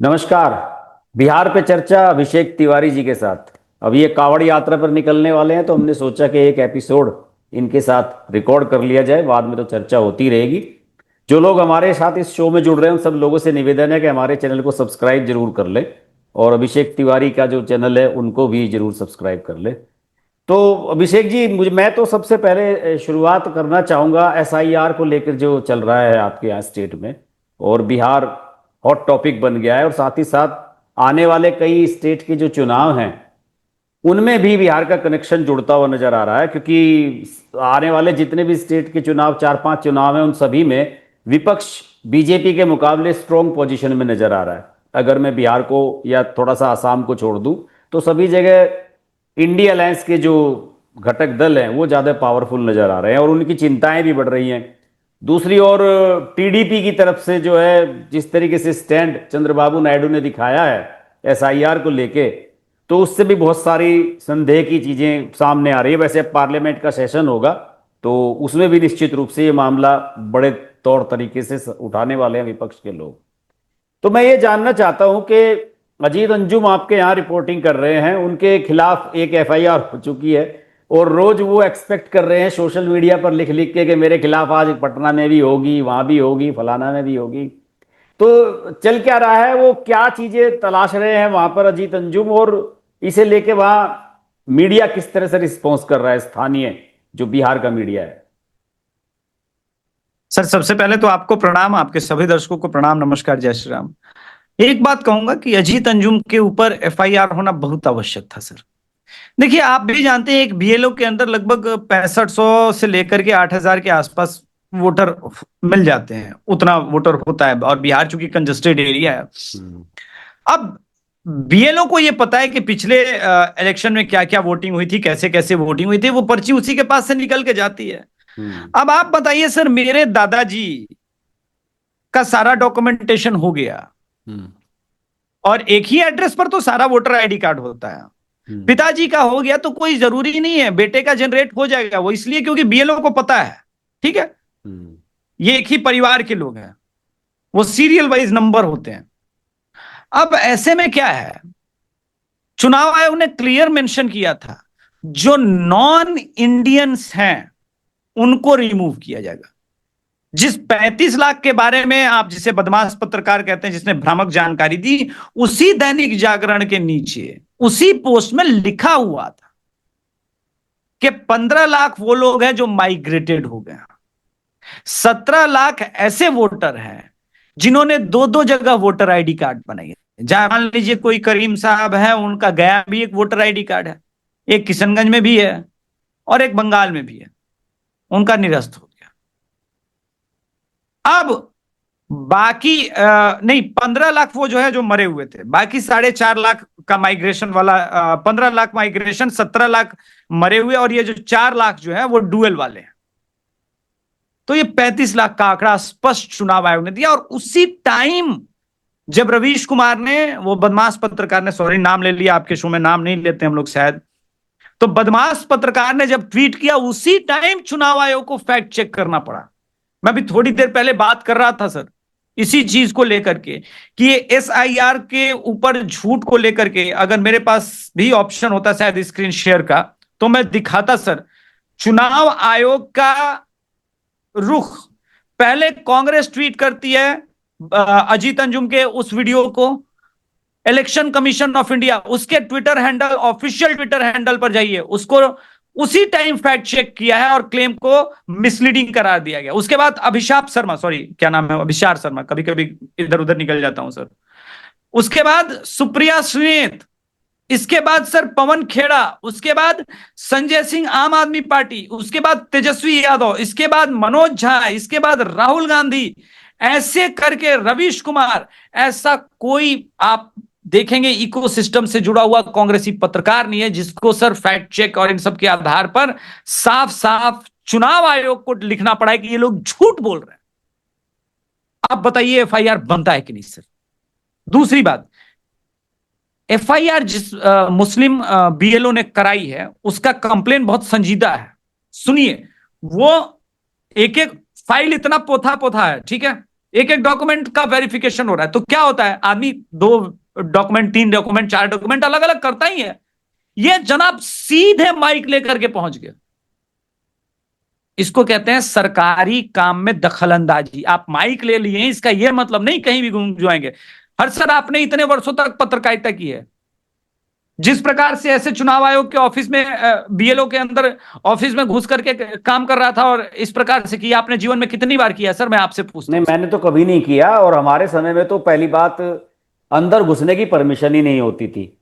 नमस्कार। बिहार पे चर्चा अभिषेक तिवारी जी के साथ। अब ये कांवड़ यात्रा पर निकलने वाले हैं तो हमने सोचा कि एक एपिसोड इनके साथ रिकॉर्ड कर लिया जाए, बाद में तो चर्चा होती रहेगी। जो लोग हमारे साथ इस शो में जुड़ रहे हैं उन सब लोगों से निवेदन है कि हमारे चैनल को सब्सक्राइब जरूर कर ले, और अभिषेक तिवारी का जो चैनल है उनको भी जरूर सब्सक्राइब कर ले। तो अभिषेक जी, मुझे मैं तो सबसे पहले शुरुआत करना चाहूँगा एसआईआर को लेकर जो चल रहा है आपके यहाँ स्टेट में। और बिहार हॉट टॉपिक बन गया है, और साथ ही साथ आने वाले कई स्टेट के जो चुनाव हैं उनमें भी बिहार का कनेक्शन जुड़ता हुआ नजर आ रहा है, क्योंकि आने वाले जितने भी स्टेट के चुनाव, 4-5 चुनाव हैं, उन सभी में विपक्ष बीजेपी के मुकाबले स्ट्रॉन्ग पोजीशन में नजर आ रहा है। अगर मैं बिहार को या थोड़ा सा आसाम को छोड़ दूं तो सभी जगह इंडिया अलायंस के जो घटक दल हैं वो ज्यादा पावरफुल नजर आ रहे हैं और उनकी चिंताएं भी बढ़ रही हैं। दूसरी ओर टीडीपी की तरफ से जो है, जिस तरीके से स्टैंड चंद्रबाबू नायडू ने दिखाया है एसआईआर को लेके, तो उससे भी बहुत सारी संदेह की चीजें सामने आ रही है। वैसे अब पार्लियामेंट का सेशन होगा तो उसमें भी निश्चित रूप से ये मामला बड़े तौर तरीके से उठाने वाले हैं विपक्ष के लोग। तो मैं ये जानना चाहता हूं कि अजीत अंजुम आपके यहाँ रिपोर्टिंग कर रहे हैं, उनके खिलाफ एक एफआईआर हो चुकी है, और रोज वो एक्सपेक्ट कर रहे हैं सोशल मीडिया पर लिख लिख के कि मेरे खिलाफ आज पटना में भी होगी, वहां भी होगी, फलाना में भी होगी। तो चल क्या रहा है, वो क्या चीजें तलाश रहे हैं वहां पर अजीत अंजुम, और इसे लेके वहां मीडिया किस तरह से रिस्पॉन्स कर रहा है, स्थानीय जो बिहार का मीडिया है। सर, सबसे पहले तो आपको प्रणाम, आपके सभी दर्शकों को प्रणाम, नमस्कार, जय श्री राम। एक बात कहूंगा कि अजीत अंजुम के ऊपर एफआईआर होना बहुत आवश्यक था सर। देखिए, आप भी जानते हैं एक बीएलओ के अंदर लगभग 6500 से लेकर के 8000 के आसपास वोटर मिल जाते हैं, उतना वोटर होता है, और बिहार चूंकि कंजस्टेड एरिया है। अब बीएलओ को यह पता है कि पिछले इलेक्शन में क्या क्या वोटिंग हुई थी, कैसे कैसे वोटिंग हुई थी, वो पर्ची उसी के पास से निकल के जाती है। अब आप बताइए सर, मेरे दादाजी का सारा डॉक्यूमेंटेशन हो गया और एक ही एड्रेस पर तो सारा वोटर आईडी कार्ड होता है। पिताजी का हो गया तो कोई जरूरी नहीं है बेटे का जनरेट हो जाएगा, वो इसलिए क्योंकि बीएलओ को पता है, ठीक है, ये एक ही परिवार के लोग हैं, वो सीरियल वाइज नंबर होते हैं। अब ऐसे में क्या है, चुनाव आयोग ने क्लियर मेंशन किया था जो नॉन इंडियंस हैं उनको रिमूव किया जाएगा। जिस 35 लाख के बारे में आप जिसे बदमाश पत्रकार कहते हैं, जिसने भ्रामक जानकारी दी, उसी दैनिक जागरण के नीचे उसी पोस्ट में लिखा हुआ था कि 15 लाख वो लोग हैं जो माइग्रेटेड हो गए, 17 लाख ऐसे वोटर हैं जिन्होंने दो दो जगह वोटर आईडी कार्ड बनाई है। जहां मान लीजिए कोई करीम साहब है, उनका गया भी एक वोटर आईडी कार्ड है, एक किशनगंज में भी है और एक बंगाल में भी है, उनका निरस्त हो गया। अब बाकी नहीं, 15 लाख वो जो है जो मरे हुए थे, बाकी 4.5 लाख का माइग्रेशन वाला, 15 लाख माइग्रेशन, 17 लाख मरे हुए, और ये जो 4 लाख जो है वो डुअल वाले हैं। तो ये 35 लाख का आंकड़ा स्पष्ट चुनाव आयोग ने दिया। और उसी टाइम जब रवीश कुमार ने, वो बदमाश पत्रकार ने, सॉरी नाम ले लिया, आपके शो में नाम नहीं लेते हम लोग शायद, तो बदमाश पत्रकार ने जब ट्वीट किया, उसी टाइम चुनाव आयोग को फैक्ट चेक करना पड़ा। मैं भी थोड़ी देर पहले बात कर रहा था सर इसी चीज को लेकर के कि ये एसआईआर के ऊपर झूठ को लेकर के, अगर मेरे पास भी ऑप्शन होता शायद स्क्रीन शेयर का, तो मैं दिखाता सर। चुनाव आयोग का रुख, पहले कांग्रेस ट्वीट करती है अजीत अंजुम के उस वीडियो को, इलेक्शन कमीशन ऑफ इंडिया उसके Twitter handle, official Twitter handle पर जाइए, उसको उसी टाइम फैक्ट चेक किया है और क्लेम को मिसलीडिंग करार दिया गया। उसके बाद अभिशाप शर्मा, सॉरी क्या नाम है, अभिशार शर्मा, कभी कभी इधर उधर निकल जाता हूं सर। उसके बाद सुप्रिया सुनेत, इसके बाद सर पवन खेड़ा, उसके बाद संजय सिंह आम आदमी पार्टी, उसके बाद तेजस्वी यादव, इसके बाद मनोज झा, इसके बाद राहुल गांधी, ऐसे करके रवीश कुमार, ऐसा कोई आप देखेंगे इकोसिस्टम से जुड़ा हुआ कांग्रेसी पत्रकार नहीं है जिसको सर फैक्ट चेक और इन सब के आधार पर साफ साफ चुनाव आयोग को लिखना पड़ा है कि ये लोग झूठ बोल रहे हैं। आप बताइए एफआईआर बनता है कि नहीं सर। दूसरी बात, एफआईआर जिस मुस्लिम बीएलओ ने कराई है उसका कंप्लेन बहुत संजीदा है। सुनिए, वो एक एक फाइल इतना पोथा पोथा है, ठीक है, एक एक डॉक्यूमेंट का वेरिफिकेशन हो रहा है। तो क्या होता है, आदमी 2 डॉक्यूमेंट, 3 डॉक्यूमेंट, 4 डॉक्यूमेंट अलग अलग करता ही है। ये जनाब सीधे माइक लेकर के पहुंच गया। इसको कहते हैं सरकारी काम में दखल अंदाजी। आप माइक ले लिए, इसका यह मतलब नहीं कहीं भी घूम जाएंगे। हर सर, आपने इतने वर्षों तक पत्रकारिता की है, जिस प्रकार से ऐसे चुनाव आयोग के ऑफिस में, बीएलओ के अंदर ऑफिस में घुस करके काम कर रहा था, और इस प्रकार से किया, आपने जीवन में कितनी बार किया सर, मैं आपसे पूछता नहीं, हूं। मैंने तो कभी नहीं किया, और हमारे समय में तो पहली बात अंदर घुसने की परमिशन ही नहीं होती थी।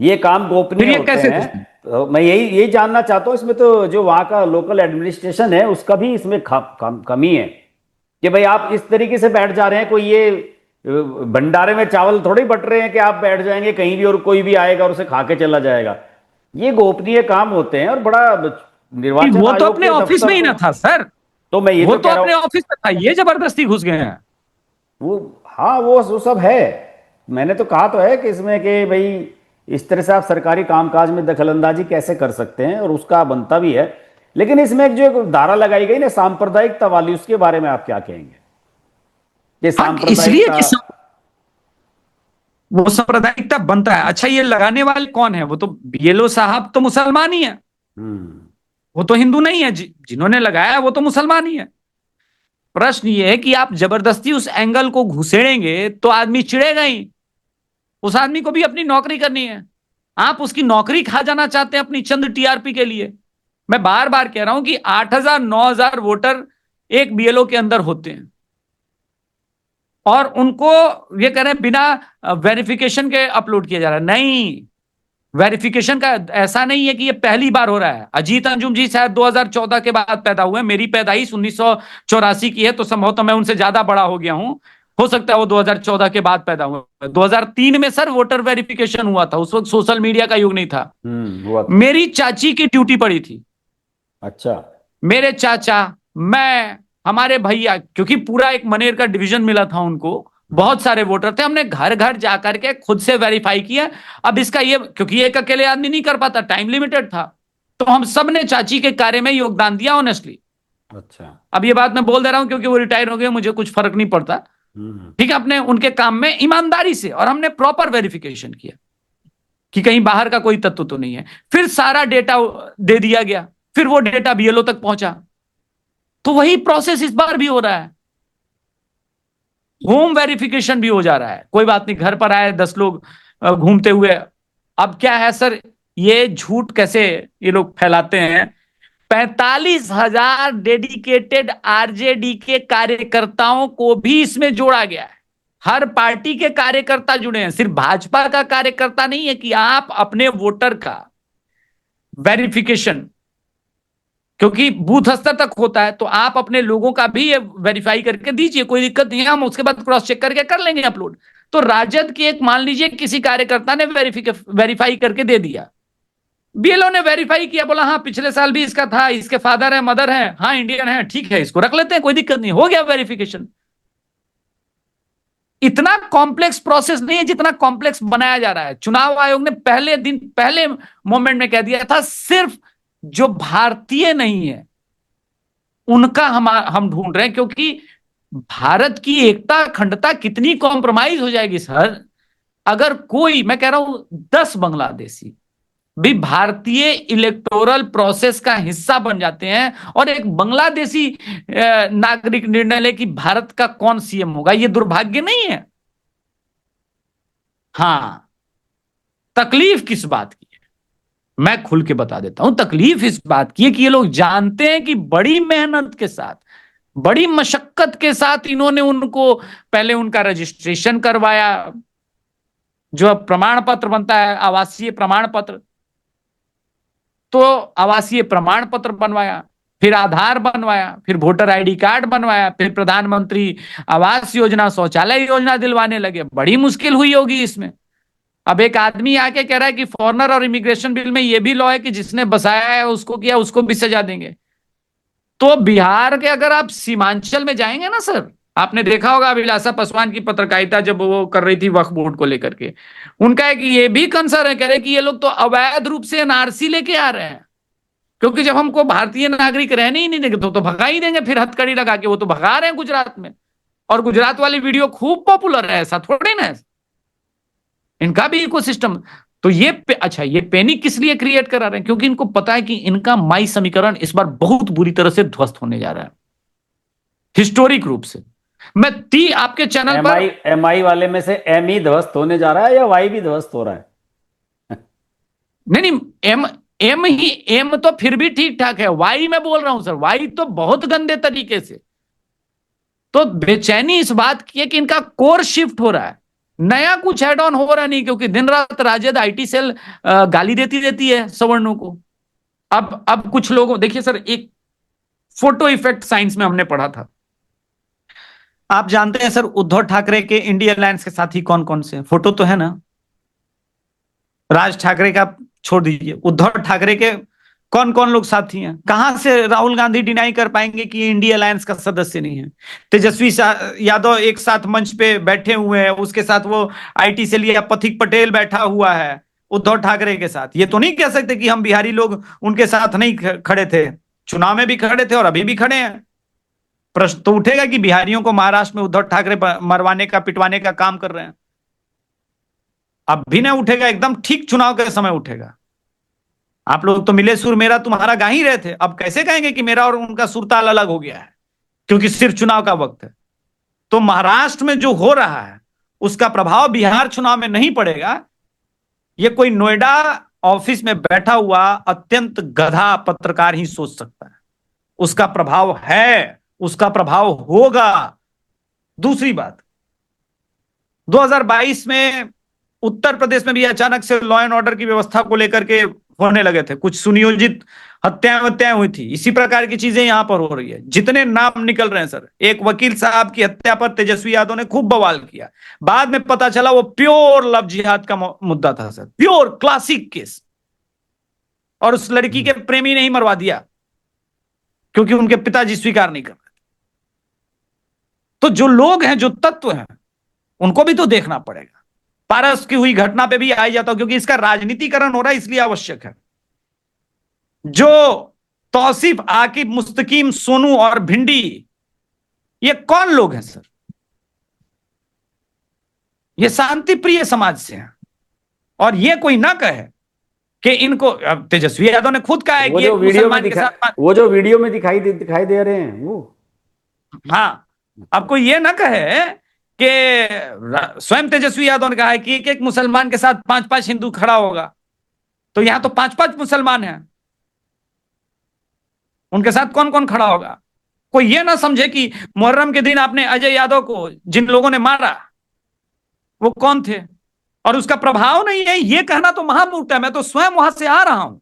ये काम गोपनीय फिर ये होते कैसे हैं। घुसे? तो मैं यही यही जानना चाहता हूँ, इसमें तो जो वहाँ का लोकल एडमिनिस्ट्रेशन है उसका भी इसमें कमी है कि भाई आप इस तरीके से बैठ जा रहे हैं। कोई ये भंडारे में चावल थोड़ी बट रहे हैं कि आप बैठ जाएंगे कहीं भी और कोई भी आएगा और उसे खा के चला जाएगा। ये गोपनीय काम होते हैं, और बड़ा निर्वाचन वो तो आयोग अपने के ऑफिस दफ्तर में ही को। ना था सर, तो मैं ये वो तो तो कह रहा अपने हूँ, ऑफिस में था, ये जबरदस्ती घुस गए हैं। वो, हाँ, वो सब है। मैंने तो कहा तो है कि इसमें कि भाई इस तरह से आप सरकारी कामकाज में दखलंदाजी कैसे कर सकते हैं, और उसका बनता भी है। लेकिन इसमें एक जो एक धारा लगाई गई ना सांप्रदायिकता वाली, उसके बारे में आप क्या कहेंगे? ये हाँ, इसलिए सांप्रदायिकता। कि वो सांप्रदायिकता बनता है। अच्छा, ये लगाने वाले कौन है? वो तो बीएलओ साहब तो मुसलमान ही है, हम्म। वो तो हिंदू नहीं है। जिन्होंने लगाया वो तो मुसलमान ही है। प्रश्न ये है कि आप जबरदस्ती उस एंगल को घुसेड़ेंगे तो आदमी चिढ़ेगा ही। उस आदमी को भी अपनी नौकरी करनी है। आप उसकी नौकरी खा जाना चाहते हैं अपनी चंद टीआरपी के लिए। मैं बार बार कह रहा हूं कि 8,000 9,000 वोटर एक बीएलओ के अंदर होते हैं, और उनको ये कह रहे हैं बिना वेरिफिकेशन के अपलोड किया जा रहा है। नहीं, वेरिफिकेशन का ऐसा नहीं है कि ये पहली बार हो रहा है। अजीत अंजुम जी शायद 2014 के बाद पैदा हुए, मेरी पैदाइश 1984 की है, तो संभवतः मैं उनसे ज्यादा बड़ा हो गया हूं। हो सकता है वो 2014 के बाद पैदा हुए। 2003 में सर वोटर वेरिफिकेशन हुआ था, उस वक्त सोशल मीडिया का युग नहीं था। हुआ था। मेरी चाची की ड्यूटी पड़ी थी। अच्छा। मेरे चाचा, मैं, हमारे भैया, क्योंकि पूरा एक मनेर का डिवीजन मिला था उनको, बहुत सारे वोटर थे, हमने घर घर जाकर के खुद से वेरीफाई किया। अब इसका ये, क्योंकि एक अकेले आदमी नहीं कर पाता, टाइम लिमिटेड था, तो हम सब ने चाची के कार्य में योगदान दिया ऑनेस्टली। अच्छा। अब ये बात मैं बोल दे रहा हूं क्योंकि वो रिटायर हो गए, मुझे कुछ फर्क नहीं पड़ता। हम्म। ठीक है, अपने उनके काम में ईमानदारी से, और हमने प्रॉपर वेरिफिकेशन किया कि कहीं बाहर का कोई तत्व तो नहीं है। फिर सारा डेटा दे दिया गया, फिर वो डेटा बीएलओ तक पहुंचा। तो वही प्रोसेस इस बार भी हो रहा है, होम वेरिफिकेशन भी हो जा रहा है। कोई बात नहीं, घर पर आए 10 लोग घूमते हुए। अब क्या है सर, ये झूठ कैसे ये लोग फैलाते हैं। 45,000 डेडिकेटेड आरजेडी के कार्यकर्ताओं को भी इसमें जोड़ा गया है। हर पार्टी के कार्यकर्ता जुड़े हैं, सिर्फ भाजपा का कार्यकर्ता नहीं है। कि आप अपने वोटर का वेरिफिकेशन, क्योंकि बूथ स्तर तक होता है, तो आप अपने लोगों का भी ये वेरीफाई करके दीजिए, कोई दिक्कत नहीं है, हम उसके बाद क्रॉस चेक करके कर लेंगे अपलोड। तो राजद के एक, मान लीजिए किसी कार्यकर्ता ने वेरीफाई करके दे दिया, बीएलओ ने वेरीफाई किया, बोला हाँ पिछले साल भी इसका था, इसके फादर है, मदर है, हाँ इंडियन है, ठीक है इसको रख लेते हैं, कोई दिक्कत नहीं, हो गया वेरिफिकेशन। इतना कॉम्प्लेक्स प्रोसेस नहीं है जितना कॉम्प्लेक्स बनाया जा रहा है। चुनाव आयोग ने पहले दिन, पहले मोमेंट में कह दिया था, सिर्फ जो भारतीय नहीं है उनका हम ढूंढ रहे हैं, क्योंकि भारत की एकता अखंडता कितनी कॉम्प्रोमाइज हो जाएगी सर, अगर कोई, मैं कह रहा हूं 10 बांग्लादेशी भी भारतीय इलेक्टोरल प्रोसेस का हिस्सा बन जाते हैं, और एक बांग्लादेशी नागरिक निर्णय ले कि भारत का कौन सीएम होगा। ये दुर्भाग्य नहीं है? हां, तकलीफ किस बात की है मैं खुल के बता देता हूं। तकलीफ इस बात की है कि ये लोग जानते हैं कि बड़ी मेहनत के साथ, बड़ी मशक्कत के साथ इन्होंने उनको पहले उनका रजिस्ट्रेशन करवाया, जो प्रमाण पत्र बनता है, आवासीय प्रमाण पत्र, तो आवासीय प्रमाण पत्र बनवाया, फिर आधार बनवाया, फिर वोटर आईडी कार्ड बनवाया, फिर प्रधानमंत्री आवास योजना, शौचालय योजना दिलवाने लगे। बड़ी मुश्किल हुई होगी इसमें। अब एक आदमी आके कह रहा है कि फॉरनर और इमिग्रेशन बिल में यह भी लॉ है कि जिसने बसाया है उसको किया, उसको भी सजा देंगे। तो बिहार के अगर आप सीमांचल में जाएंगे ना सर, आपने देखा होगा अभिलाषा पासवान की पत्रकारिता जब वो कर रही थी वक्फ बोर्ड को लेकर के, उनका एक ये भी कंसर्न है, कह रहे कि ये लोग तो अवैध रूप से एनआरसी लेके आ रहे हैं, क्योंकि जब हमको भारतीय नागरिक रहने ही नहीं देंगे तो भगा ही देंगे, फिर हथकड़ी लगा के। वो तो भगा रहे हैं गुजरात में, और गुजरात वाली वीडियो खूब पॉपुलर है, ऐसा थोड़ी ना है, इनका भी इकोसिस्टम। तो ये अच्छा, ये पैनिक किस लिए क्रिएट करा रहे हैं? क्योंकि इनको पता है कि इनका माई समीकरण इस बार बहुत बुरी तरह से ध्वस्त होने जा रहा है, हिस्टोरिक रूप से। मैं आपके चैनल पर एमआई वाले में से एम ही ध्वस्त होने जा रहा है या वाई भी ध्वस्त हो रहा है? नहीं, एम तो फिर भी ठीक ठाक है, वाई मैं बोल रहा हूं सर, वाई तो बहुत गंदे तरीके से। तो बेचैनी इस बात की है कि इनका कोर शिफ्ट हो रहा है, नया कुछ एड ऑन हो रहा नहीं, क्योंकि दिन रात राजद आईटी सेल गाली देती रहती है सवर्णों को। अब कुछ लोगों, देखिए सर, एक फोटो इफेक्ट साइंस में हमने पढ़ा था, आप जानते हैं सर उद्धव ठाकरे के इंडिया अलायंस के साथी कौन कौन से? फोटो तो है ना, राज ठाकरे का छोड़ दीजिए, उद्धव ठाकरे के कौन कौन लोग साथी हैं? कहां से राहुल गांधी डिनाई कर पाएंगे कि इंडिया अलायंस का सदस्य नहीं है? तेजस्वी यादव एक साथ मंच पे बैठे हुए हैं, उसके साथ वो आईटी से लिया पथिक पटेल बैठा हुआ है उद्धव ठाकरे के साथ। ये तो नहीं कह सकते कि हम बिहारी लोग उनके साथ नहीं खड़े थे, चुनाव में भी खड़े थे और अभी भी खड़े हैं। प्रश्न तो उठेगा कि बिहारियों को महाराष्ट्र में उद्धव ठाकरे मरवाने का पिटवाने का काम कर रहे हैं। अब भी ना उठेगा, एकदम ठीक चुनाव के समय उठेगा। आप लोग तो मिले सुर मेरा तुम्हारा गा ही रहे थे, अब कैसे कहेंगे कि मेरा और उनका सुरताल अलग हो गया है, क्योंकि सिर्फ चुनाव का वक्त है। तो महाराष्ट्र में जो हो रहा है उसका प्रभाव बिहार चुनाव में नहीं पड़ेगा। ये कोई नोएडा ऑफिस में बैठा हुआ अत्यंत गधा पत्रकार ही सोच सकता है। उसका प्रभाव है, उसका प्रभाव होगा। दूसरी बात, 2022 में उत्तर प्रदेश में भी अचानक से लॉ एंड ऑर्डर की व्यवस्था को लेकर के होने लगे थे, कुछ सुनियोजित हत्याएं हुई थी, इसी प्रकार की चीजें यहां पर हो रही है। जितने नाम निकल रहे हैं सर, एक वकील साहब की हत्या पर तेजस्वी यादव ने खूब बवाल किया, बाद में पता चला वो प्योर लव जिहाद का मुद्दा था सर, प्योर क्लासिक केस। और उस लड़की के प्रेमी ने ही मरवा दिया क्योंकि उनके पिताजी स्वीकार नहीं कर रहे। तो जो लोग हैं, जो तत्व हैं, उनको भी तो देखना पड़ेगा। पारस की हुई घटना पे भी आ जाता हूं, क्योंकि इसका राजनीतिकरण हो रहा है, इसलिए आवश्यक है। जो तौसीफ, आकिब, मुस्तकीम, सोनू और भिंडी, ये कौन लोग हैं सर? ये शांति प्रिय समाज से हैं, और ये कोई ना कहे कि इनको, तेजस्वी यादव ने खुद कहा है कि वो जो वीडियो में दिखाई दे रहे हैं वो, हाँ, अब कोई ये ना कहे कि स्वयं तेजस्वी यादव ने कहा है कि एक मुसलमान के साथ 5-5 हिंदू खड़ा होगा, तो यहां तो 5-5 मुसलमान हैं, उनके साथ कौन कौन खड़ा होगा? कोई ये ना समझे कि मुहर्रम के दिन आपने अजय यादव को जिन लोगों ने मारा वो कौन थे और उसका प्रभाव नहीं है, ये कहना तो महामूर्ख है। मैं तो स्वयं वहां से आ रहा हूं,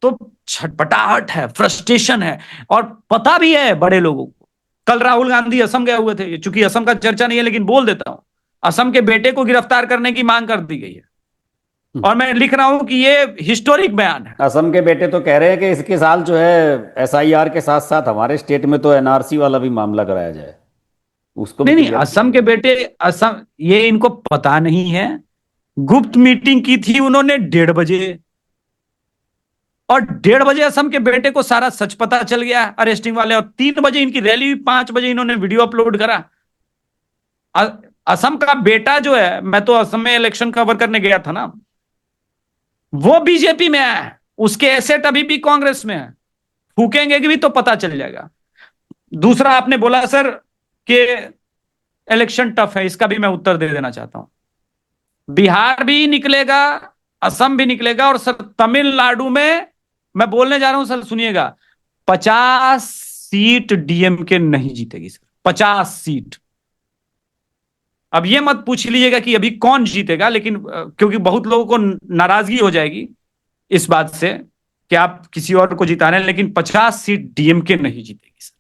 तो छटपटाहट है, फ्रस्ट्रेशन है, और पता भी है बड़े लोगों को। कल राहुल गांधी असम गए हुए थे, चूंकि असम का चर्चा नहीं है लेकिन बोल देता हूं, असम के बेटे को गिरफ्तार करने की मांग कर दी गई है, और मैं लिख रहा हूं कि ये हिस्टोरिक बयान है। असम के बेटे तो कह रहे हैं कि इसके साल जो है एसआईआर के साथ साथ हमारे स्टेट में तो एनआरसी वाला भी मामला कराया जाए, उसको भी। नहीं, असम के बेटे, असम, ये इनको पता नहीं है। गुप्त मीटिंग की थी उन्होंने 1:30 बजे, और 1:30 बजे असम के बेटे को सारा सच पता चल गया अरेस्टिंग वाले, और 3 बजे इनकी रैली हुई, 5 बजे इन्होंने वीडियो अपलोड करा। असम का बेटा जो है, मैं तो असम में इलेक्शन कवर करने गया था ना, वो बीजेपी में है, उसके एसेट अभी भी कांग्रेस में है, फूकेंगे भी तो पता चल जाएगा। दूसरा, आपने बोला सर कि इलेक्शन टफ है, इसका भी मैं उत्तर दे देना चाहता हूं। बिहार भी निकलेगा, असम भी निकलेगा, और सर तमिलनाडु में मैं बोलने जा रहा हूं सर, सुनिएगा, 50 सीट डीएमके नहीं जीतेगी सर, 50 सीट। अब ये मत पूछ लीजिएगा कि अभी कौन जीतेगा, लेकिन क्योंकि बहुत लोगों को नाराजगी हो जाएगी इस बात से कि आप किसी और को जिता रहे हैं, लेकिन 50 सीट डीएमके नहीं जीतेगी सर।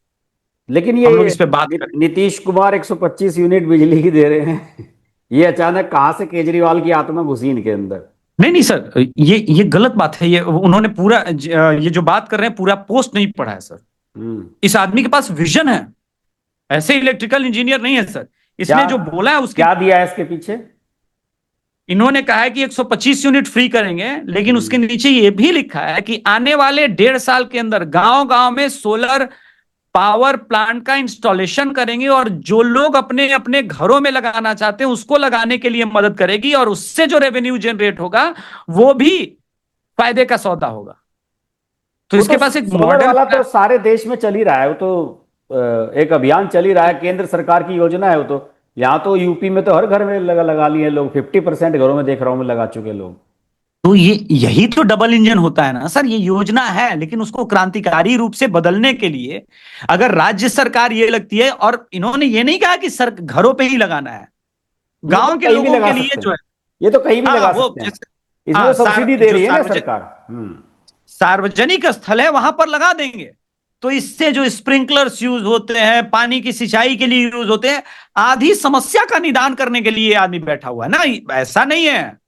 लेकिन हम लोग इस पे बात करें। नीतीश कुमार 125 यूनिट बिजली की दे रहे हैं, ये अचानक कहां से केजरीवाल की आत्मा घुसी इनके अंदर? नहीं सर, ये गलत बात है। ये उन्होंने पूरा, ये जो बात कर रहे हैं, पूरा पोस्ट नहीं पढ़ा है सर। इस आदमी के पास विजन है, ऐसे इलेक्ट्रिकल इंजीनियर नहीं है सर। इसने जो बोला है उसके क्या दिया है इसके पीछे? इन्होंने कहा है कि 125 यूनिट फ्री करेंगे, लेकिन उसके नीचे ये भी लिखा है कि आने वाले 1.5 साल के अंदर गांव गांव में सोलर पावर प्लांट का इंस्टॉलेशन करेंगे और जो लोग अपने अपने घरों में लगाना चाहते हैं उसको लगाने के लिए मदद करेगी, और उससे जो रेवेन्यू जनरेट होगा वो भी फायदे का सौदा होगा। तो वो इसके तो पास एक सोलर मॉडल वाला तो सारे देश में चल ही रहा है, वो तो एक अभियान चल ही रहा है, केंद्र सरकार की योजना है वो तो। यहाँ तो यूपी में तो हर घर में लगा लिए लोग, 50% घरों में देख रहा हूँ मैं लगा चुके लोग। तो ये यही तो डबल इंजन होता है ना सर। ये योजना है, लेकिन उसको क्रांतिकारी रूप से बदलने के लिए अगर राज्य सरकार ये लगती है, और इन्होंने ये नहीं कहा कि सर घरों पे ही लगाना है, ये तो गांव के कहीं भी लोगों लगा के लिए सकते जो हैं, है। ये तो कहीं भी हाँ लगा वो सकते हैं। जैसे, इसमें हाँ तो सब्सिडी दे जो रही है ना सरकार। हम्म। सार्वजनिक स्थल है वहां पर लगा देंगे। तो इससे जो स्प्रिंकलर्स यूज होते हैं, पानी की सिंचाई के लिए यूज होते हैं, आधी समस्या का निदान करने के लिए आदमी बैठा हुआ है ना। ऐसा नहीं है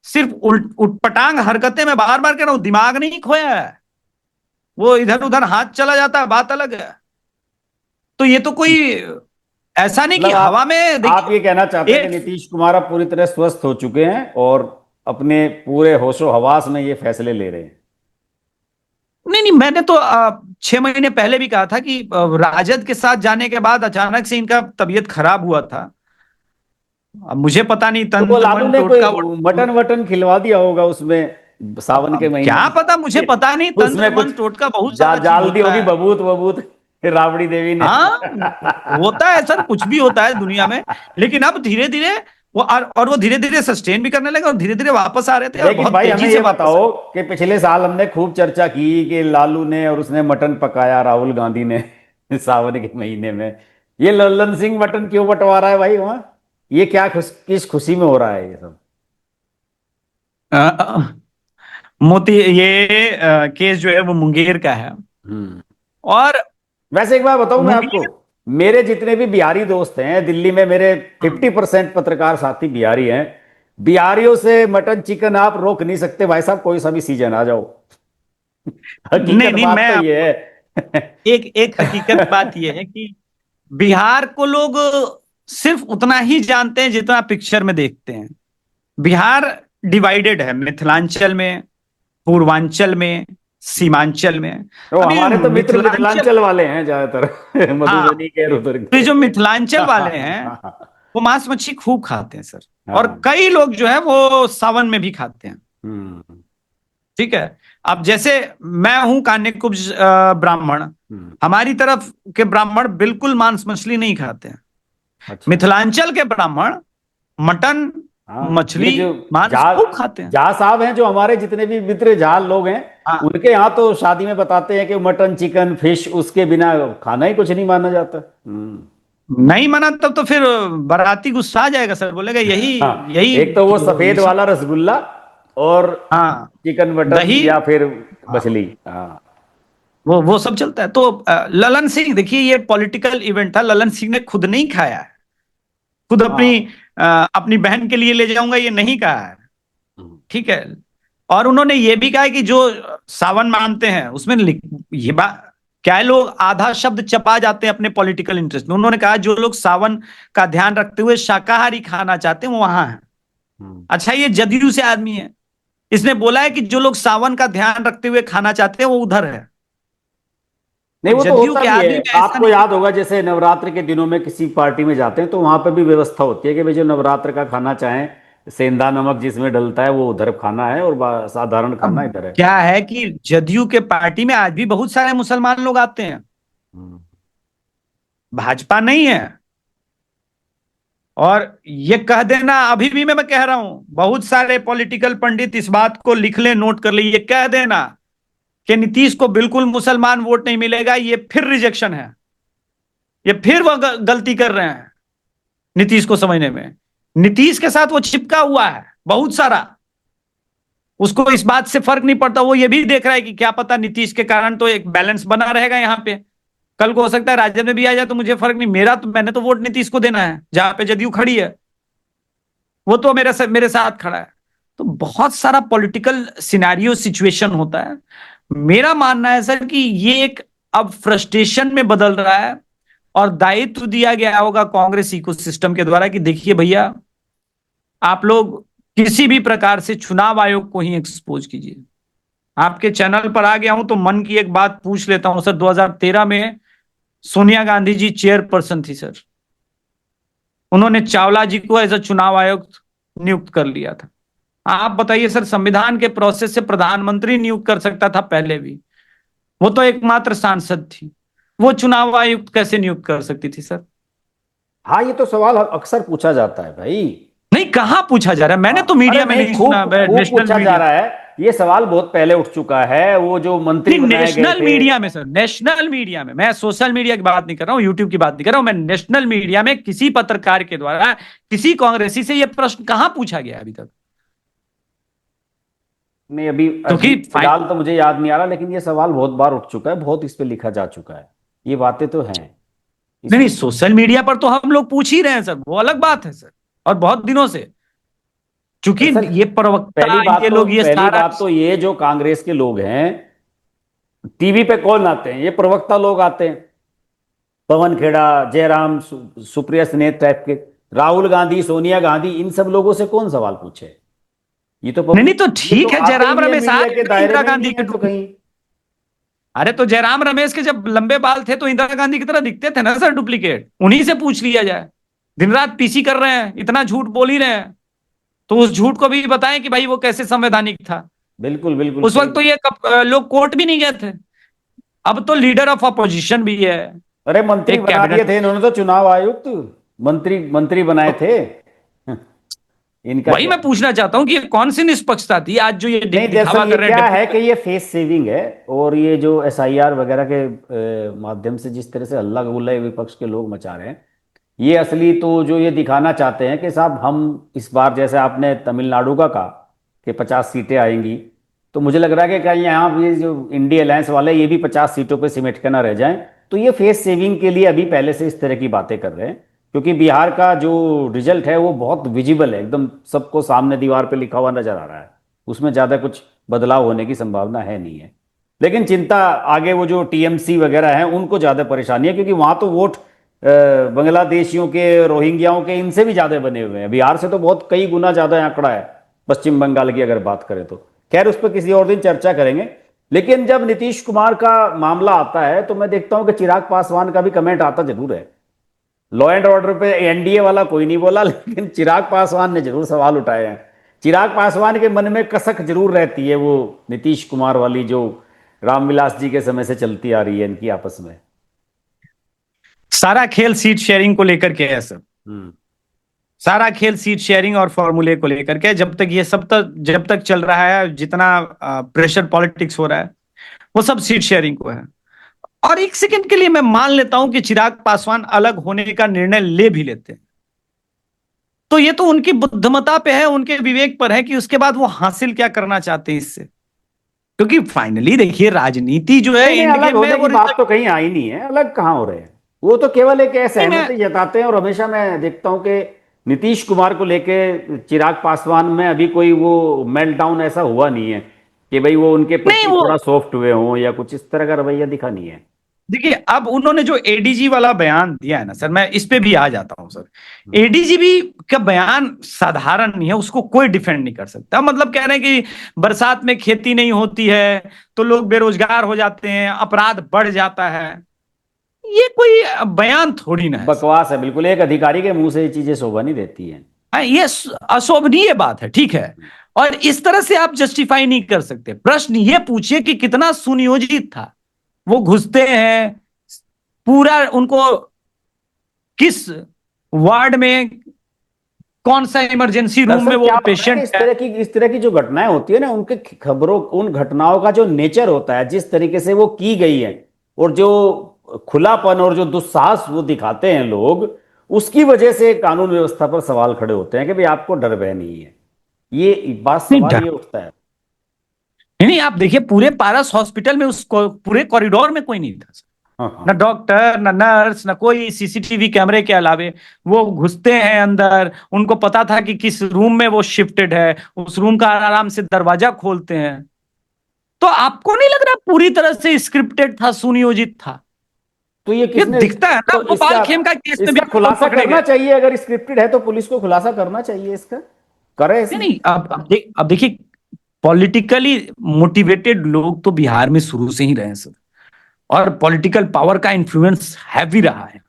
सिर्फ उटपटांग हरकतें, मैं बार बार कह रहा हूं, दिमाग नहीं खोया है, वो इधर उधर हाथ चला जाता है, बात अलग है। तो ये तो कोई ऐसा नहीं कि मतलब हवा में आप ये कहना चाहते देखिए हैं कि एक। नीतीश कुमार अब पूरी तरह स्वस्थ हो चुके हैं और अपने पूरे होशो हवास में ये फैसले ले रहे हैं। नहीं नहीं, मैंने तो 6 महीने पहले भी कहा था कि राजद के साथ जाने के बाद अचानक से इनका तबीयत खराब हुआ था। अब मुझे पता नहीं तो वो तन लालू मन ने कोई टोटका मटन वटन खिलवा दिया होगा उसमें सावन के अब महीने क्या पता, मुझे में। पता नहीं, तंत्र उसमें मन कुछ टोटका बहुत सारा चीज जाल दी होता होगी, है। बबूत बबूत राबड़ी देवी ने। हाँ होता है सर, कुछ भी होता है दुनिया में। लेकिन अब धीरे धीरे वो, और वो धीरे धीरे सस्टेन भी करने लगे और धीरे धीरे वापस आ रहे थे, और लेकिन बहुत भाई हमें तेजी से ये वापस बताओ कि पिछले साल हमने खूब चर्चा की कि लालू ने और उसने मटन पकाया राहुल गांधी ने सावन के महीने में। ये लल्लन सिंह मटन क्यों बंटवा रहा है भाई वहां? ये क्या किस खुशी में हो रहा है ये सब? आए। मोती ये केस जो है वो मुंगेर का है। हम्म। और वैसे एक बात बताऊं मैं आपको, मुंगेर, मेरे जितने भी बिहारी दोस्त हैं दिल्ली में, मेरे 50% पत्रकार साथी बिहारी हैं। बिहारियों से मटन चिकन आप रोक नहीं सकते भाई साहब, कोई सा भी सीजन आ जाओ। नहीं हकीकत नहीं, बात मैं तो ये आपको है। एक एक हकीकत बात यह है कि बिहार को लोग सिर्फ उतना ही जानते हैं जितना पिक्चर में देखते हैं। बिहार डिवाइडेड है, मिथिलांचल में, पूर्वांचल में, सीमांचल में। तो अभी हमारे तो मित्र मिथिलांचल, मिथिलांचल वाले हैं ज्यादातर। हाँ, मधुबनी के और उधर तो के। जो मिथिलांचल वाले हैं वो मांस मच्छी खूब खाते हैं सर। और हाँ। कई लोग जो है वो सावन में भी खाते हैं। हम्म। ठीक है। अब जैसे मैं हूं कान्यकुब्ज ब्राह्मण, हम्म। हमारी तरफ के ब्राह्मण बिल्कुल मांस मछली नहीं खाते हैं। अच्छा। मिथिलांचल के ब्राह्मण मटन, हाँ ये मछली, जो मांस जहा खूब खाते हैं। जहा साहब हैं, जो हमारे जितने भी मित्र जहा लोग हैं, हाँ, उनके यहाँ तो शादी में बताते हैं कि मटन चिकन फिश उसके बिना खाना ही कुछ नहीं माना जाता। नहीं मना तब तो फिर बाराती गुस्सा आ जाएगा सर, बोलेगा यही हाँ, यही एक तो वो सफेद इसी। वाला रसगुल्ला और हाँ, चिकन मटन दही, या फिर हाँ, मछली। हाँ। वो सब चलता है। तो ललन सिंह, देखिए ये पॉलिटिकल इवेंट था, ललन सिंह ने खुद नहीं खाया है, खुद अपनी हाँ। अपनी बहन के लिए ले जाऊंगा ये नहीं कहा है। हम्म। ठीक है। और उन्होंने ये भी कहा है कि जो सावन मानते हैं उसमें ये बात, क्या है, लोग आधा शब्द चपा जाते हैं अपने पॉलिटिकल इंटरेस्ट में। उन्होंने कहा जो लोग सावन का ध्यान रखते हुए शाकाहारी खाना चाहते हैं वो वहां है। हम्म। अच्छा, ये जदयू से आदमी है, इसने बोला है कि जो लोग सावन का ध्यान रखते हुए खाना चाहते हैं वो उधर है। नहीं, वो तो जदयू होता के भी है। आदमी में ऐसा आपको नहीं याद होगा जैसे नवरात्र के दिनों में किसी पार्टी में जाते हैं तो वहां पर भी व्यवस्था होती है कि भाई जो नवरात्र का खाना चाहें, सेंधा नमक जिसमें डलता है वो उधर खाना है और साधारण खाना अब इधर है। क्या है कि जदयू के पार्टी में आज भी बहुत सारे मुसलमान लोग आते हैं, हम्म। भाजपा नहीं है। और ये कह देना, अभी भी मैं कह रहा हूं, बहुत सारे पॉलिटिकल पंडित इस बात को लिख ले, नोट कर ले, ये कह देना कि नीतीश को बिल्कुल मुसलमान वोट नहीं मिलेगा, ये फिर रिजेक्शन है, ये फिर वह गलती कर रहे हैं नीतीश को समझने में। नीतीश के साथ वो चिपका हुआ है बहुत सारा, उसको इस बात से फर्क नहीं पड़ता। वो ये भी देख रहा है कि क्या पता नीतीश के कारण तो एक बैलेंस बना रहेगा यहाँ पे, कल को हो सकता है राजद में भी आ जाए तो मुझे फर्क नहीं, मेरा तो, मैंने तो वोट नीतीश को देना है, जहां पे जदयू खड़ी है वो तो मेरे साथ खड़ा है। तो बहुत सारा पॉलिटिकल सिनेरियो सिचुएशन होता है। मेरा मानना है सर कि ये एक अब फ्रस्ट्रेशन में बदल रहा है, और दायित्व दिया गया होगा कांग्रेस इकोसिस्टम के द्वारा कि देखिए भैया, आप लोग किसी भी प्रकार से चुनाव आयोग को ही एक्सपोज कीजिए। आपके चैनल पर आ गया हूं तो मन की एक बात पूछ लेता हूं सर। 2013 में सोनिया गांधी जी चेयरपर्सन थी सर, उन्होंने चावला जी को एज अ चुनाव आयुक्त नियुक्त कर लिया था। आप बताइए सर, संविधान के प्रोसेस से प्रधानमंत्री नियुक्त कर सकता था पहले भी, वो तो एकमात्र सांसद थी, वो चुनाव आयुक्त कैसे नियुक्त कर सकती थी सर? हाँ, ये तो सवाल अक्सर पूछा जाता है भाई। नहीं, कहां पूछा जा रहा है? मैंने तो हाँ, अरे मीडिया में नहीं, नहीं सुना, खूब खूब नेशनल पूछा जा मीडिया। रहा है। ये सवाल बहुत पहले उठ चुका है, वो जो मंत्री नहीं, बनाए गए नेशनल थे। मीडिया में सर, नेशनल मीडिया में, मैं सोशल मीडिया की बात नहीं कर रहा हूं, यूट्यूब की बात नहीं कर रहा हूं, मैं नेशनल मीडिया में किसी पत्रकार के द्वारा किसी कांग्रेसी से यह प्रश्न कहां पूछा गया अभी तक? नहीं, अभी अभी क्योंकि फिलहाल तो मुझे याद नहीं आ रहा, लेकिन ये सवाल बहुत बार उठ चुका है, बहुत इस पे लिखा जा चुका है। ये बातें तो हैं इस नहीं नहीं, पे। सोशल मीडिया पर तो हम लोग पूछ ही रहे हैं सर, वो अलग बात है सर, और बहुत दिनों से। क्योंकि सर, ये प्रवक्ता, ये लोग, ये पहली सारा। बात तो ये जो कांग्रेस के लोग हैं, टीवी पे कौन आते हैं? ये प्रवक्ता लोग आते हैं, पवन खेड़ा, जयराम, सुप्रिया स्नेह टाइप के। राहुल गांधी, सोनिया गांधी, इन सब लोगों से कौन सवाल पूछे? ये तो नहीं नहीं, तो ये तो ठीक है, आते ही जयराम नहीं है, रमेश आ मीडिया गए के ना दायरे इंदिरा में ही गांधी नहीं के है तो डुप्लीकेट। कहीं। अरे तो जयराम रमेश के जब लंबे बाल थे तो इंदिरा गांधी की तरह दिखते थे ना सर, डुप्लीकेट। उन्हीं से पूछ लिया जाए। दिन रात पीसी कर रहे हैं, इतना झूठ बोल ही रहे हैं, तो उस झूठ को भी बताएं कि भाई वो कैसे संवैधानिक था। बिल्कुल बिल्कुल उस सही। वक्त तो ये लोग कोर्ट भी नहीं गए थे। अब तो लीडर ऑफ अपोजिशन भी है, अरे मंत्री एक बना दिए कैबिनेट। थे इन्होंने तो, चुनाव आयुक्त। मंत्री मंत्री बनाए थे। इनका वही क्या? मैं पूछना चाहता हूं कि ये कौन सी निष्पक्षता थी आज जो ये नहीं, दिखावा दरअसल ये कर रहे हैं क्या है डेप्यूटी। कि ये फेस सेविंग है। और ये जो एसआईआर वगैरह के माध्यम से जिस तरह से हल्ला गुल्ला ये विपक्ष के लोग मचा रहे हैं, ये असली तो जो ये दिखाना चाहते हैं कि साहब हम इस बार, जैसे आपने तमिलनाडु का कहा कि 50 सीटें आएंगी, तो मुझे लग रहा है कि कहीं यहाँ ये जो इंडिया अलायंस वाले ये भी 50 सीटों पे सिमट के ना रह जाएं। तो ये फेस सेविंग के लिए अभी पहले से इस तरह की बातें कर रहे हैं, क्योंकि बिहार का जो रिजल्ट है वो बहुत विजिबल है, एकदम सबको सामने दीवार पे लिखा हुआ नजर आ रहा है। उसमें ज़्यादा कुछ बदलाव होने की संभावना है नहीं है। लेकिन चिंता आगे वो जो टीएमसी वगैरह हैं उनको ज़्यादा परेशानी है, क्योंकि वहाँ तो वोट बांग्लादेशियों के, रोहिंग्याओं के, इनसे भी ज़्यादा बने हुए हैं। बिहार से तो बहुत कई गुना ज़्यादा आंकड़ा है पश्चिम बंगाल की अगर बात करें तो। खैर, उस पर किसी और दिन चर्चा करेंगे। लेकिन जब नीतीश कुमार का मामला आता है तो मैं देखता हूं कि चिराग पासवान का भी कमेंट आता जरूर है। लॉ एंड ऑर्डर पे एनडीए वाला कोई नहीं बोला, लेकिन चिराग पासवान ने जरूर सवाल उठाए हैं। चिराग पासवान के मन में कसक जरूर रहती है, वो नीतीश कुमार वाली जो रामविलास जी के समय से चलती आ रही है इनकी आपस में। सारा खेल सीट शेयरिंग को लेकर के है सर। हम्म। सारा खेल सीट शेयरिंग और फॉर्मूले को लेकर के, जब तक ये सब तक जब तक चल रहा है, जितना प्रेशर पॉलिटिक्स हो रहा है, वो सब सीट शेयरिंग को है। और एक सेकंड के लिए मैं मान लेता हूं कि चिराग पासवान अलग होने का निर्णय ले भी लेते हैं, तो ये तो उनकी बुद्धिमत्ता पे है, उनके विवेक पर है कि उसके बाद वो हासिल क्या करना चाहते हैं इससे। क्योंकि फाइनली देखिए, राजनीति जो है नहीं नहीं, एंड अलग गेम में होने वो की बात रिजल्ट। तो कहीं आई नहीं है। अलग कहाँ हो रहे हैं? वो तो केवल एक नहीं, मैं असहमति जताते हैं। और हमेशा मैं देखता हूं कि नीतीश कुमार को लेके चिराग पासवान में अभी कोई वो मेल्टडाउन ऐसा हुआ नहीं है कि भाई वो उनके नहीं, प्रति वो थोड़ा सॉफ्ट हुए हों या कुछ इस तरह का रवैया दिखा नहीं है। देखिए, अब उन्होंने जो एडीजी वाला बयान दिया है ना सर, मैं इस पे भी आ जाता हूं सर। हम्म। एडीजी भी का बयान साधारण नहीं है, उसको कोई डिफेंड नहीं कर सकता। मतलब कह रहे हैं कि बरसात में खेती नहीं होती है तो लोग बेरोजगार हो जाते हैं, अपराध बढ़ जाता है। ये कोई बयान थोड़ी ना है सर। बकवास है बिल्कुल। एक अधिकारी के मुंह से ये चीजें शोभा नहीं देती हैं। हाँ, ये अशोभनीय बात है, ठीक है। और इस तरह से आप जस्टिफाई नहीं कर सकते। प्रश्न ये पूछिए कि कितना सुनियोजित था। वो घुसते हैं, पूरा उनको किस वार्ड में, कौन सा इमरजेंसी रूम में दरअसल वो क्या होता है कि पेशेंट है। इस तरह की जो घटनाएं होती है ना, उनके खबरों, उन घटनाओं का जो नेचर होता है, जिस तरीके से वो की गई है, और जो खुलापन और जो दुस्साहस वो दिखाते हैं लोग, उसकी वजह से कानून व्यवस्था पर सवाल खड़े होते हैं कि भाई आपको डर भय नहीं है। ये बात, नहीं सवाल डर, ये उठता है। नहीं नहीं, आप देखिए पूरे पारस हॉस्पिटल में, उस पूरे कॉरिडोर में कोई नहीं था सर। हाँ ना हाँ। डॉक्टर, ना नर्स, ना कोई सीसीटीवी कैमरे के अलावे। वो घुसते हैं अंदर, उनको पता था कि किस रूम में वो शिफ्टेड है, उस रूम का आराम से दरवाजा खोलते हैं। तो आपको नहीं लग रहा पूरी तरह से स्क्रिप्टेड था, सुनियोजित था? तो ये ये किसने? दिखता है ना, तो भोपाल खेम का केस में भी इसका जो लोग खुलासा पकड़े गए। करना चाहिए। अगर स्क्रिप्टेड है तो पुलिस को खुलासा करना चाहिए इसका। करे नहीं इसने? नहीं, अब देखिए, पॉलिटिकली मोटिवेटेड लोग तो बिहार में शुरू से ही रहे हैं सर, और पॉलिटिकल पावर का इन्फ्लुएंस हैवी रहा है।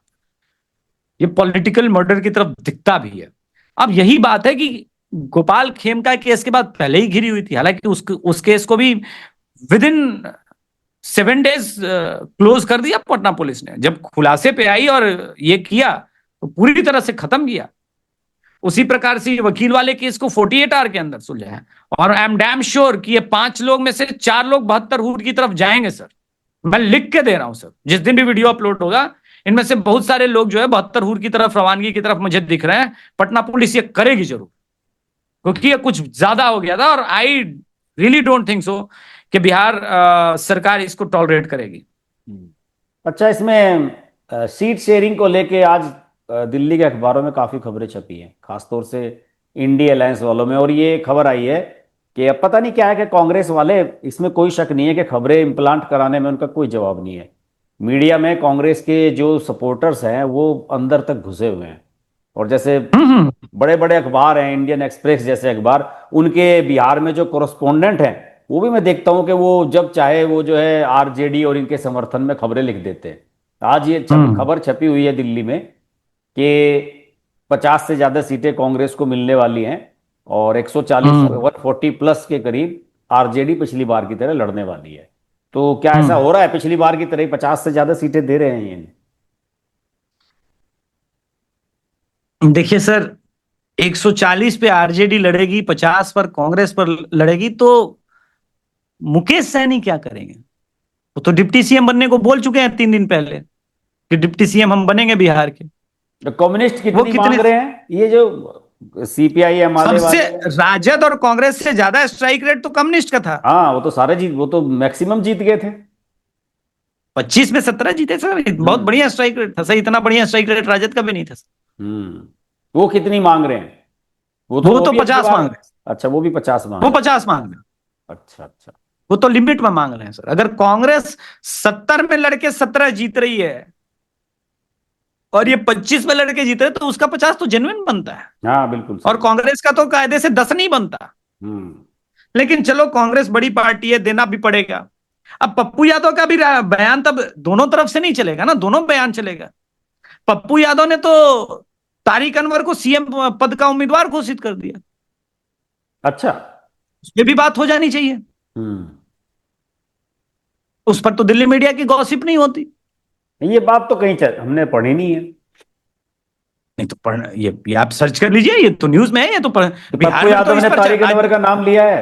ये पॉलिटिकल मर्डर की तरफ दिखता भी है। अब यही बात है कि गोपाल खेमका केस के बाद पहले ही घिरी हुई थी, हालांकि उस केस को भी विद इन 7 days क्लोज कर दिया पटना पुलिस ने। जब खुलासे पे आई और ये किया तो पूरी तरह से खत्म किया। उसी प्रकार से वकील वाले केस को 48 आवर के अंदर सुलझाया। और आई एम डैम श्योर कि ये 5 लोग में से 4 लोग 72 हूर की तरफ जाएंगे सर। मैं लिख के दे रहा हूं सर, जिस दिन भी वीडियो अपलोड होगा इनमें से बहुत सारे लोग जो है 72 हूर की तरफ, रवानगी की तरफ मुझे दिख रहे हैं। पटना पुलिस ये करेगी जरूर, क्योंकि ये कुछ ज्यादा हो गया था। और I really don't think so कि बिहार सरकार इसको टॉलरेट करेगी। अच्छा, इसमें सीट शेयरिंग को लेके आज दिल्ली के अखबारों में काफ़ी खबरें छपी हैं, खासतौर से इंडी अलायंस वालों में। और ये खबर आई है कि अब पता नहीं क्या है कि कांग्रेस वाले, इसमें कोई शक नहीं है कि खबरें इम्प्लांट कराने में उनका कोई जवाब नहीं है। मीडिया में कांग्रेस के जो सपोर्टर्स हैं वो अंदर तक घुसे हुए हैं। और जैसे बड़े बड़े अखबार हैं, इंडियन एक्सप्रेस जैसे अखबार, उनके बिहार में जो कोरस्पोंडेंट हैं वो भी मैं देखता हूं कि वो जब चाहे वो जो है आरजेडी और इनके समर्थन में खबरें लिख देते हैं। आज ये खबर छपी हुई है दिल्ली में कि 50 से ज्यादा सीटें कांग्रेस को मिलने वाली हैं और 140 140 प्लस के करीब आरजेडी पिछली बार की तरह लड़ने वाली है। तो क्या ऐसा हो रहा है पिछली बार की तरह 50 से ज्यादा सीटें दे रहे हैं ये? देखिए सर, 140 पे आरजेडी लड़ेगी, 50 पर कांग्रेस पर लड़ेगी, तो मुकेश सहनी क्या करेंगे? वो तो डिप्टी सीएम बनने को बोल चुके हैं 3 दिन पहले कि डिप्टी सीएम हम बनेंगे बिहार के। तो कम्युनिस्ट कितनी मांग रहे हैं? ये जो सीपीआई वाले सबसे राजद और कांग्रेस से ज्यादा स्ट्राइक रेट तो कम्युनिस्ट का था। हाँ, वो तो सारे जीत, वो तो मैक्सिमम जीत गए थे। 25 में 17 जीते सर, बहुत बढ़िया स्ट्राइक रेट था सर। इतना बढ़िया स्ट्राइक रेट राजद का भी नहीं था। वो कितनी मांग रहे हैं? वो तो 50 मांग रहे हैं। अच्छा, वो भी 50 मांग वो 50 मांग रहे हैं। अच्छा अच्छा, वो तो लिमिट में मांग रहे हैं सर। अगर कांग्रेस 70 में लड़के 17 जीत रही है और ये 25 में लड़के जीत रहे, तो उसका 50 तो जेन्युइन बनता है। हाँ बिल्कुल। और कांग्रेस का तो कायदे से 10 नहीं बनता। लेकिन चलो, कांग्रेस बड़ी पार्टी है, देना भी पड़ेगा। अब पप्पू यादव का भी बयान तब दोनों तरफ से नहीं चलेगा ना, दोनों बयान चलेगा। पप्पू यादव ने तो तारिक अनवर को सीएम पद का उम्मीदवार घोषित कर दिया। अच्छा, ये भी बात हो जानी चाहिए। उस पर तो दिल्ली मीडिया की गॉसिप नहीं होती। ये बात तो कहीं हमने पढ़ी नहीं है। नहीं तो पढ़, ये आप सर्च कर लीजिए, ये तो न्यूज में है। ये तो पप्पू यादव ने तारिक अनवर का नाम लिया है?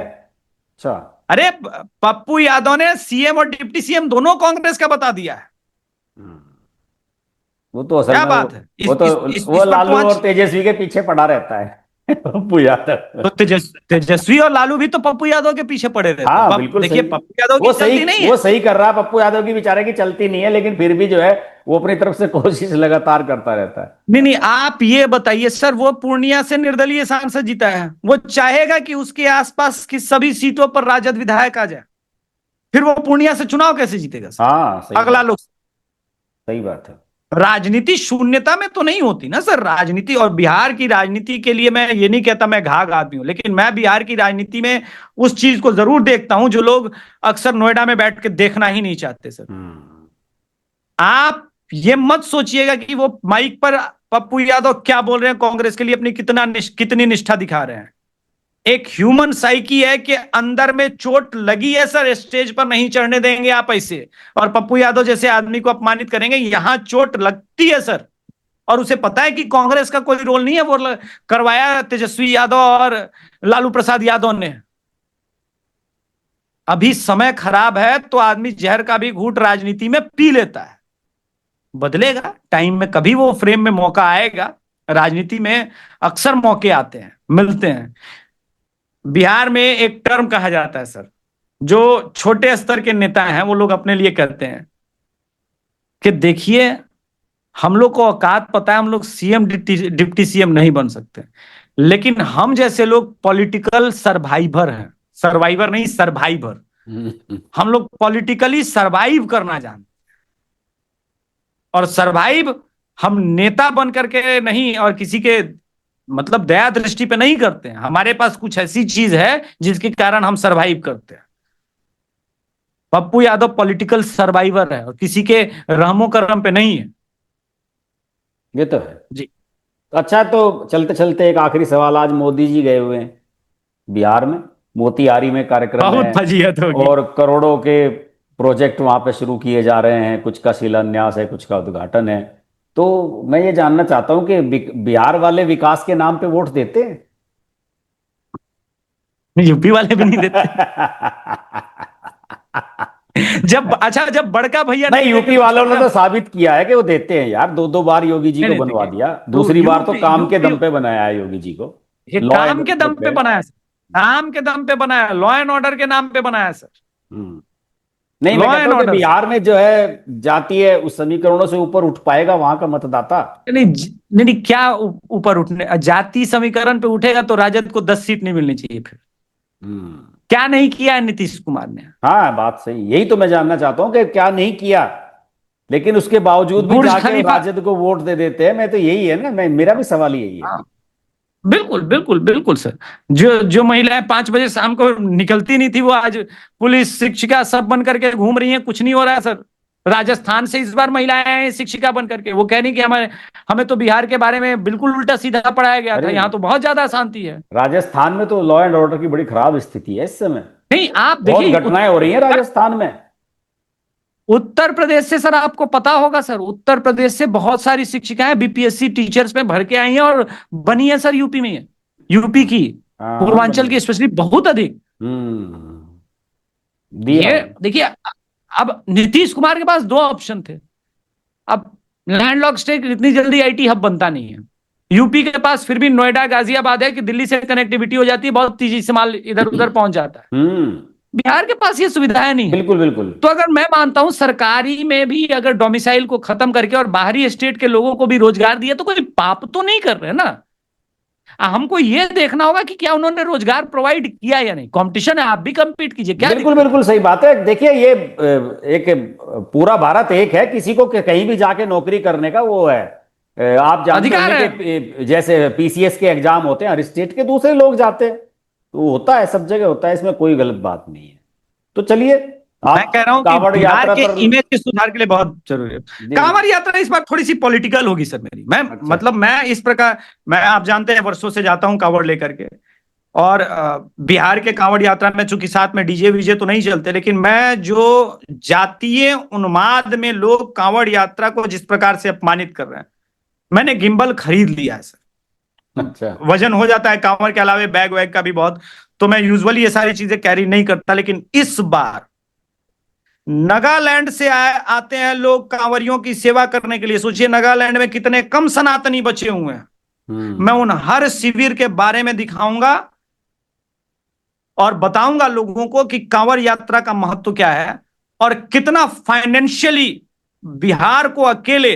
अच्छा। अरे पप्पू यादव ने सीएम और डिप्टी सीएम दोनों कांग्रेस का बता दिया है। वो तो असल क्या में बात है? वो लालू और तेजस्वी के पीछे पड़ा रहता है पप्पू यादव। तो तेजस्वी और लालू भी तो पप्पू यादव के पीछे पड़े रहते हैं। हाँ बिल्कुल। देखिए, पप्पू यादव की चलती नहीं है। वो सही कर रहा है, पप्पू यादव की बेचारे की चलती नहीं है, लेकिन फिर भी जो है वो अपनी तरफ से कोशिश लगातार करता रहता है। नहीं, आप ये बताइए सर, वो पूर्णिया से निर्दलीय सांसद जीता है, वो चाहेगा कि उसके आसपास की सभी सीटों पर राजद विधायक आ जाए, फिर वो पूर्णिया से चुनाव कैसे जीतेगा सर? हाँ, अगला लोग, सही बात है। राजनीति शून्यता में तो नहीं होती ना सर। राजनीति, और बिहार की राजनीति के लिए मैं ये नहीं कहता मैं घाघ आदमी हूं, लेकिन मैं बिहार की राजनीति में उस चीज को जरूर देखता हूं जो लोग अक्सर नोएडा में बैठ के देखना ही नहीं चाहते सर। आप ये मत सोचिएगा कि वो माइक पर पप्पू यादव क्या बोल रहे हैं कांग्रेस के लिए अपनी कितनी निष्ठा दिखा रहे हैं। एक ह्यूमन साइकी है कि अंदर में चोट लगी है सर, स्टेज पर नहीं चढ़ने देंगे आप ऐसे, और पप्पू यादव जैसे आदमी को अपमानित करेंगे। यहां चोट लगती है सर, और उसे पता है कि कांग्रेस का कोई रोल नहीं है, वो करवाया तेजस्वी यादव और लालू प्रसाद यादव ने। अभी समय खराब है तो आदमी जहर का भी घूंट राजनीति में पी लेता है। बदलेगा टाइम में, कभी वो फ्रेम में मौका आएगा। राजनीति में अक्सर मौके आते हैं, मिलते हैं। बिहार में एक टर्म कहा जाता है सर, जो छोटे स्तर के नेता हैं वो लोग अपने लिए कहते हैं कि देखिए, हम लोग को औकात पता है, हम लोग सीएम डिप्टी सीएम नहीं बन सकते, लेकिन हम जैसे लोग पॉलिटिकल सर्वाइवर हैं। सर्वाइवर नहीं, सर्वाइवर। हम लोग पॉलिटिकली सर्वाइव करना जानते हैं, और सर्वाइव हम नेता बन करके नहीं और किसी के मतलब दया दृष्टि पे नहीं करते हैं। हमारे पास कुछ ऐसी चीज है जिसके कारण हम सरवाइव करते हैं। पप्पू यादव पॉलिटिकल सर्वाइवर है और किसी के रहमो करम पे नहीं है। ये तो है जी। अच्छा। तो चलते चलते एक आखिरी सवाल, आज मोदी जी गए हुए हैं बिहार में, मोतिहारी में कार्यक्रम बहुत है फजीहत होगी। और करोड़ों के प्रोजेक्ट वहां पे शुरू किए जा रहे हैं, कुछ का शिलान्यास है, कुछ का उद्घाटन है। तो मैं ये जानना चाहता हूं कि बिहार वाले विकास के नाम पे वोट देते हैं? यूपी वाले भी नहीं देते। जब बड़का भैया नहीं, नहीं देते यूपी तो वालों ने छोटा। तो साबित किया है कि वो देते हैं यार। दो दो बार योगी जी नहीं को नहीं बनवा देखिए, दिया, तो दूसरी बार तो यूपी काम के यूपी दम पे बनाया है योगी जी को। ये लॉ एंड काम के ऑर्डर दम पे पे। बनाया सर। काम के दम पे बनाया, लॉ एंड ऑर्डर के नाम पे बनाया सर। हम्म। नहीं, मैं लॉ कहता एंड हूँ कि ऑर्डर सर। बिहार में जो है जातीय उस समीकरणों से ऊपर उठ पाएगा वहां का मतदाता? नहीं नहीं नहीं, क्या ऊपर उठने, जाति समीकरण पे उठेगा तो राजद को 10 सीट नहीं मिलनी चाहिए फिर। हम्म। क्या नहीं किया है नीतीश कुमार ने? हाँ, बात सही, यही तो मैं जानना चाहता हूँ कि क्या नहीं किया, लेकिन उसके बावजूद भी बुर्ज जाके खलीफा। राजद को वोट दे देते हैं। मैं तो यही है ना, मेरा भी सवाल यही है। हाँ, बिल्कुल बिल्कुल बिल्कुल सर। जो जो महिलाएं 5 बजे शाम को निकलती नहीं थी, वो आज पुलिस, शिक्षिका सब बन करके घूम रही हैं। कुछ नहीं हो रहा है सर। राजस्थान से इस बार महिलाएं आई हैं शिक्षिका बन करके, वो कह रही कि हमें हमें तो बिहार के बारे में बिल्कुल उल्टा सीधा पढ़ाया गया था, अरे, यहाँ तो बहुत ज्यादा अशांति है। राजस्थान में तो लॉ एंड ऑर्डर की बड़ी खराब स्थिति है इस समय। नहीं, आप बहुत देखिए घटनाएं हो रही हैं राजस्थान में। उत्तर प्रदेश से सर, आपको पता होगा सर, उत्तर प्रदेश से बहुत सारी शिक्षिकाएं बीपीएससी टीचर्स में भर के आई हैं और बनी है सर यूपी में। यूपी की, हाँ, पूर्वांचल की स्पेशली बहुत अधिक। दिया ये है। देखिए, अब नीतीश कुमार के पास दो ऑप्शन थे। अब लैंडलॉक स्टेट इतनी जल्दी आईटी हब बनता नहीं है। यूपी के पास फिर भी नोएडा, गाजियाबाद है कि दिल्ली से कनेक्टिविटी हो जाती है, बहुत तेजी से माल इधर उधर पहुंच जाता है। बिहार के पास ये सुविधाएं नहीं है। बिल्कुल बिल्कुल। तो अगर मैं मानता हूं सरकारी में भी अगर डोमिसाइल को खत्म करके और बाहरी स्टेट के लोगों को भी रोजगार दिया तो कोई पाप तो नहीं कर रहे ना। हमको ये देखना होगा कि क्या उन्होंने रोजगार प्रोवाइड किया या नहीं। कंपटीशन है, आप भी compete कीजिए, क्या बिल्कुल दिक्कत बिल्कुल सही बात है। देखिए, ये एक पूरा भारत एक है, किसी को कहीं भी जाके नौकरी करने का वो है। आप जानते अधिकार होंगे है। कि जैसे पीसीएस के एग्जाम होते हैं, हर स्टेट के दूसरे लोग जाते हैं, तो होता है, सब जगह होता है, इसमें कोई गलत बात नहीं है। तो चलिए, मैं आप कह रहा हूं कि कांवड़ बिहार यात्रा के पर। इमेज के सुधार के लिए बहुत जरूरी है। जी, कांवड़ यात्रा इस बार थोड़ी सी पॉलिटिकल होगी सर मेरी। मैं अच्छा। मतलब मैं इस प्रकार, मैं आप जानते हैं वर्षों से जाता हूं कांवड़ लेकर के। और बिहार के कांवड़ यात्रा में चूंकि साथ में डीजे वीजे तो नहीं चलते, लेकिन मैं जो जातीय उन्माद में लोग कांवड़ यात्रा को जिस प्रकार से अपमानित कर रहे हैं, मैंने गिम्बल खरीद लिया है सर। अच्छा। वजन हो जाता है कांवड़ के अलावे बैग वैग का भी बहुत, तो मैं यूजुअली ये सारी चीजें कैरी नहीं करता। लेकिन इस बार नागालैंड से आते हैं लोग कांवरियों की सेवा करने के लिए। सोचिए नागालैंड में कितने कम सनातनी बचे हुए हैं। मैं उन हर शिविर के बारे में दिखाऊंगा और बताऊंगा लोगों को कि कांवड़ यात्रा का महत्व क्या है और कितना फाइनेंशियली बिहार को अकेले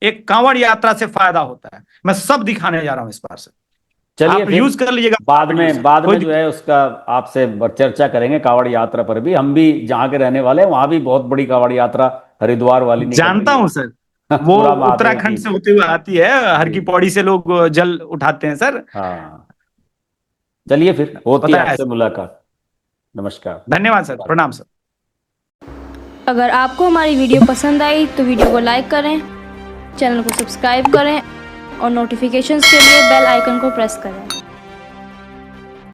एक कांवड़ यात्रा से फायदा होता है। मैं सब दिखाने जा रहा हूं इस बार से। चलिए, आप फिर यूज कर लीजिएगा बाद में जो कोई। है उसका आपसे चर्चा करेंगे। कांवड़ यात्रा पर भी हम भी जहाँ के रहने वाले हैं, वहां भी बहुत बड़ी कांवड़ यात्रा हरिद्वार वाली निकल जानता रही हूं है। सर, वो पूरा महादेव की। उत्तराखंड से होते हुए आती है, हर की जी। पौड़ी से लोग जल उठाते हैं सर। हाँ, चलिए, फिर होती पता है है। आपसे मुलाकात। नमस्कार। धन्यवाद सर, प्रणाम सर। अगर आपको हमारी वीडियो पसंद आई तो वीडियो को लाइक करें, चैनल को सब्सक्राइब करें और नोटिफिकेशंस के लिए बेल आइकन को प्रेस करें।